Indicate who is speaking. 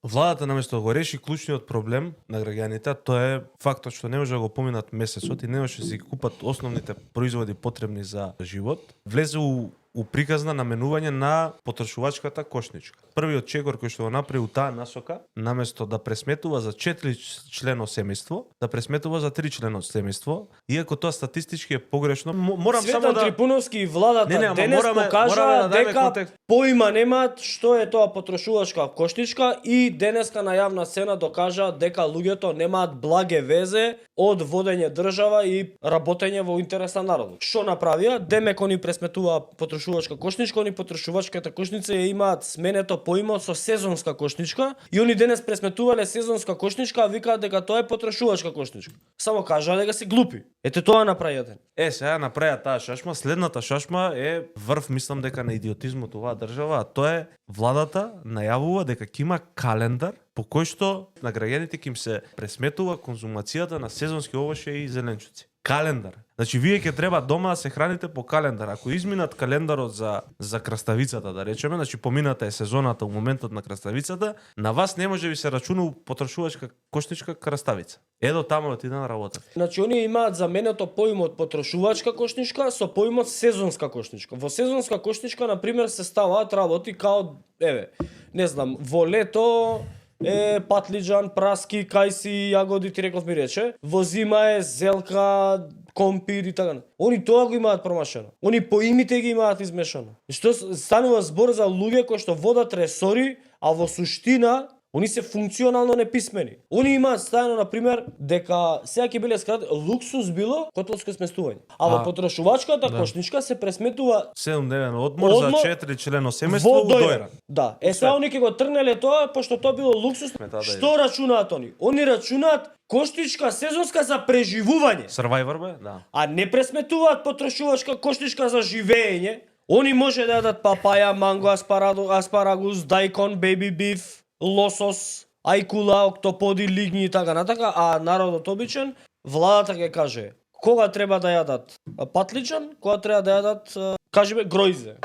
Speaker 1: Владата наместо да го реши клучниот проблем на граѓаните, тоа е фактот што не може да го поминат месецот и не може да си купат основните производи потребни за живот, влезе у приказна наменување на потрошувачката кошничка. Првиот чекор кој што го направи у таа насока, наместо да пресметува за 4 члено семејство, да пресметува за 3 члено семејство, иако тоа статистички е погрешно. Морам само да
Speaker 2: Трипуновски и владата денес покажа дека поима немаат што е тоа потрошувачка кошничка и денеска на јавна сцена докажа дека луѓето немаат благе везе од водење држава и работење во интерес на народот. Што направија? Демек они пресметуваа потрошувачка кошничка, они потрошувачката кошница ја имаат сменето поимот со сезонска кошничка и они денес пресметувале сезонска кошничка, а викаат дека тоа е потрошувачка кошничка. Само кажаа дека се глупи. Ете тоа направија.
Speaker 1: Сега направија таа шашма, следната шашма е врв, мислам дека на идиотизмот оваа држава, а тоа е владата најавува дека ќе има календар по кој што на граѓаните ќе им се пресметува конзумацијата на сезонски овошје и зеленчуци. Календар. Значи вие ќе треба дома да се храните по календар. Ако изминат календарот за краставицата, да речеме, значи помината е сезоната, у моментот на краставицата, на вас не може ви се рачуна потрошувачка кошничка краставица. Едо таму отиде на работа.
Speaker 2: Значи оние имаат заменето поимот потрошувачка кошничка со поимот сезонска кошничка. Во сезонска кошничка на пример се ставаат работи као не знам, во лето патлиџан, праски, кајси, јагоди, ти реков ми рече. Во зима е зелка, компир и така. Они тоа го имаат промашено. Они поимите ги имаат измешано. Што станува збор за луѓе кои што водат ресори, а во суштина они се функционално неписмени. Они имаат стајано, на пример, дека сега ќе биле луксус било хотелско сместување. А во потрошувачката кошничка се пресметува
Speaker 1: 7-дневен одмор за 4 члено семејство у Дојран.
Speaker 2: Да, сега они ќе го тргнале тоа, пошто тоа било луксус. Што рачунаат они? Они рачунаат кошничка сезонска за преживување.
Speaker 1: Survivor бе, да.
Speaker 2: А не пресметуваат потрошувачка кошничка за живење. Они може да јадат папаја, манго, аспарагус, дајкон, беби биф, лосос, ајкула, октоподи, лигњи и така натака, а народот обичен, владата ќе каже кога треба да јадат патличан, кога треба да јадат, кажеме, гројзе.